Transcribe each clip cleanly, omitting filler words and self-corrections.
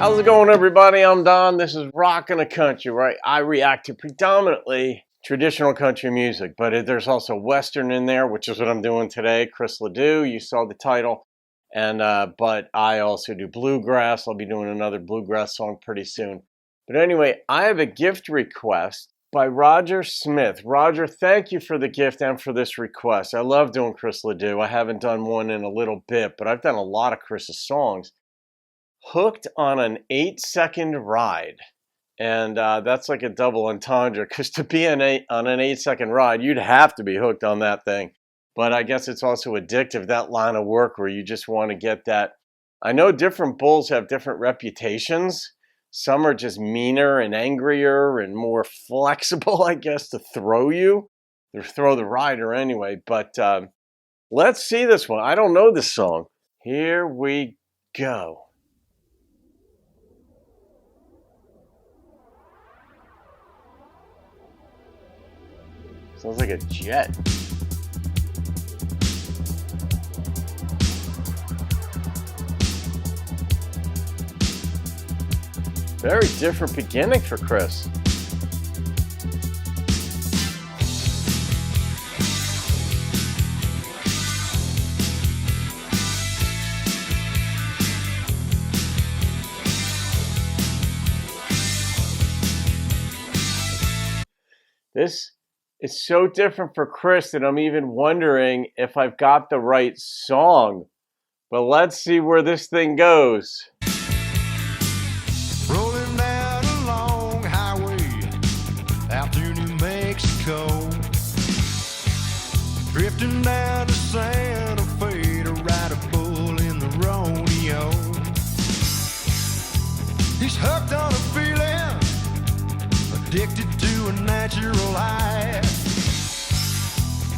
How's it going, everybody? I'm Don. This is Rockin' the Country, right? I react to predominantly traditional country music, but there's also Western in there, which is what I'm doing today. Chris LeDoux, you saw the title. And but I also do bluegrass. I'll be doing another bluegrass song pretty soon. But anyway, I have a gift request by Roger Smith. Roger, thank you for the gift and for this request. I love doing Chris LeDoux. I haven't done one in a little bit, but I've done a lot of Chris's songs. Hooked on an 8-second ride. And that's like a double entendre, because to be on an 8-second ride, you'd have to be hooked on that thing. But I guess it's also addictive, that line of work where you just want to get that. I know different bulls have different reputations. Some are just meaner and angrier and more flexible, I guess, to throw you. Or throw the rider anyway. But let's see this one. I don't know this song. Here we go. Sounds like a jet. Very different beginning for Chris. It's so different for Chris that I'm even wondering if I've got the right song. But let's see where this thing goes. Rolling down a long highway out through New Mexico, drifting down to Santa Fe to ride a bull in the rodeo. He's hooked on a feeling, addicted to a natural high.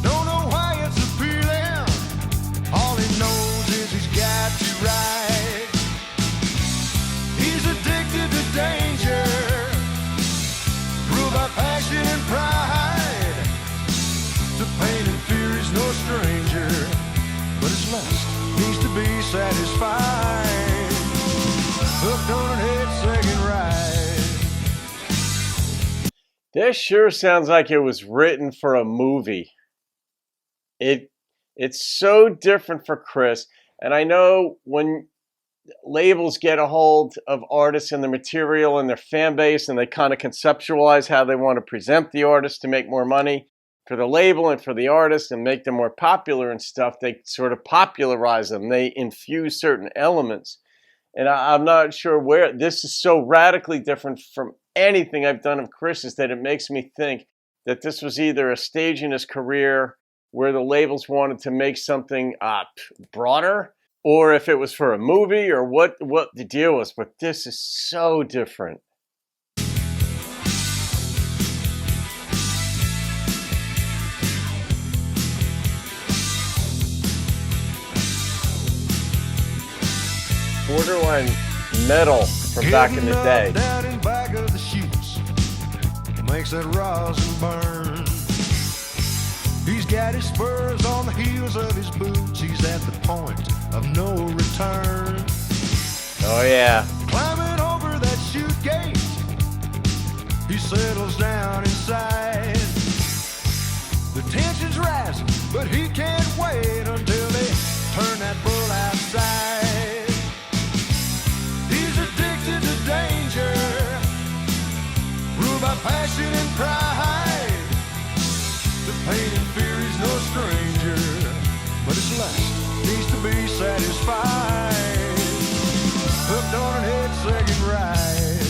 Don't know why it's appealing, all he knows is he's got to ride. He's addicted to danger, ruled by passion and pride. To pain and fear he's no stranger, but his lust needs to be satisfied. Hooked on an 8-second ride. This sure sounds like it was written for a movie. It's so different for Chris. And I know when labels get a hold of artists and their material and their fan base, and they kind of conceptualize how they want to present the artist to make more money for the label and for the artist and make them more popular and stuff, they sort of popularize them. They infuse certain elements. And I'm not sure where this is so radically different from anything I've done of Chris's that it makes me think that this was either a stage in his career where the labels wanted to make something broader, or if it was for a movie, or what the deal was. But this is so different. Borderline metal from back in the day. Down in back of the chutes, makes that rosin burn. He's got his spurs on the heels of his boots. He's at the point of no return. Oh yeah. Climbing over that chute gate, he settles down inside. The tension's rising, but he can't wait until they turn that bull outside. He's addicted to danger, ruled by passion and pride. To pain and fear he's no stranger, but his lust needs to be satisfied. Hooked on an 8-second ride.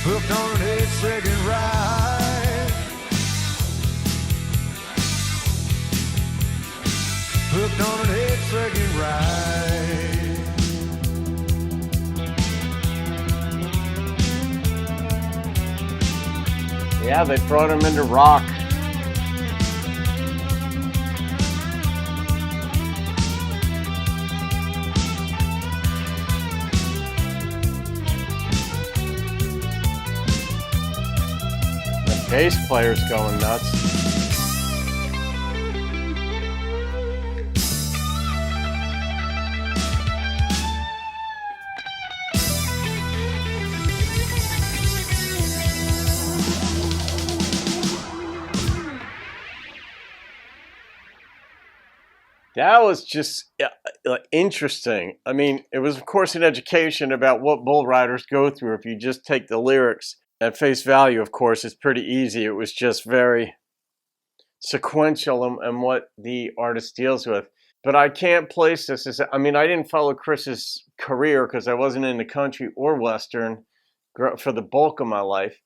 Hooked on an 8-second ride. Hooked on an 8-second ride. Yeah, they brought him into rock. The bass player's going nuts. That was just interesting. I mean, it was, of course, an education about what bull riders go through. If you just take the lyrics at face value, of course, it's pretty easy. It was just very sequential and what the artist deals with. But I can't place this as, I mean, I didn't follow Chris's career because I wasn't into country or Western for the bulk of my life.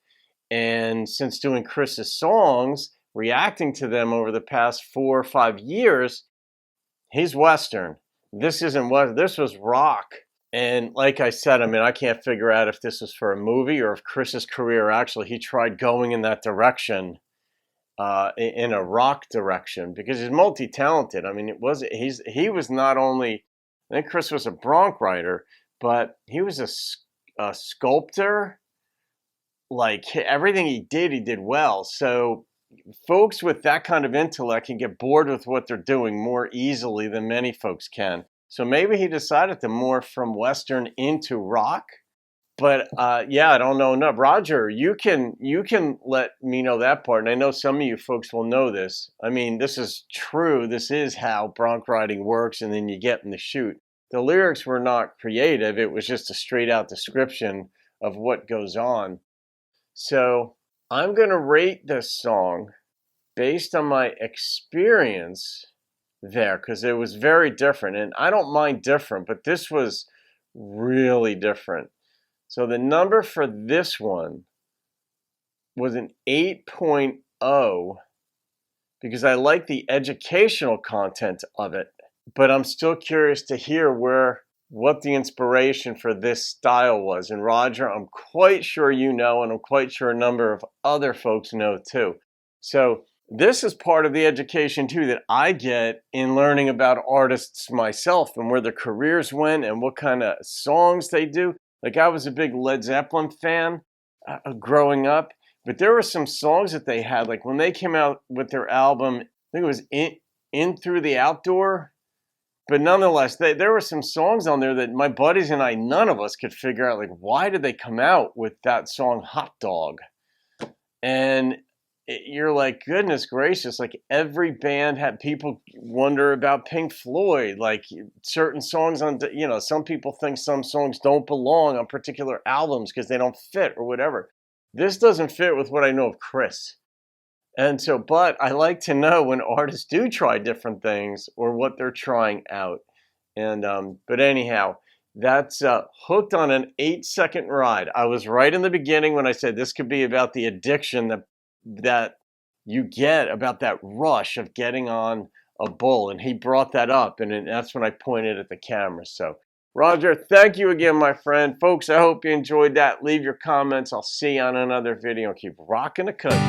And since doing Chris's songs, reacting to them over the past 4 or 5 years, he's Western. This isn't what, this was rock. And like I said, I mean, I can't figure out if this was for a movie or if Chris's career actually he tried going in that direction, in a rock direction, because he's multi-talented. I mean, he was not only, I think Chris was a bronc writer, but he was a sculptor. Like everything he did well. So folks with that kind of intellect can get bored with what they're doing more easily than many folks can. So maybe he decided to morph from Western into rock. But yeah, I don't know enough. Roger, you can let me know that part. And I know some of you folks will know this. I mean, this is true. This is how bronc riding works, and then you get in the chute. The lyrics were not creative. It was just a straight out description of what goes on. So I'm going to rate this song based on my experience there, because it was very different. And I don't mind different, but this was really different. So the number for this one was an 8.0 because I like the educational content of it. But I'm still curious to hear what the inspiration for this style was. And Roger, I'm quite sure you know, and I'm quite sure a number of other folks know too. So this is part of the education too that I get in learning about artists myself and where their careers went and what kind of songs they do. Like I was a big Led Zeppelin fan growing up, but there were some songs that they had, like when they came out with their album, I think it was In Through the Outdoor. But nonetheless, there were some songs on there that my buddies and I, none of us could figure out, like, why did they come out with that song Hot Dog? And you're like, goodness gracious, like every band had, people wonder about Pink Floyd, like certain songs on, you know, some people think some songs don't belong on particular albums because they don't fit or whatever. This doesn't fit with what I know of Chris. And so, but I like to know when artists do try different things or what they're trying out. And, but anyhow, that's Hooked on an 8-second Ride. I was right in the beginning when I said this could be about the addiction that you get, about that rush of getting on a bull. And he brought that up, and that's when I pointed at the camera. So, Roger, thank you again, my friend. Folks, I hope you enjoyed that. Leave your comments. I'll see you on another video. Keep rocking the country.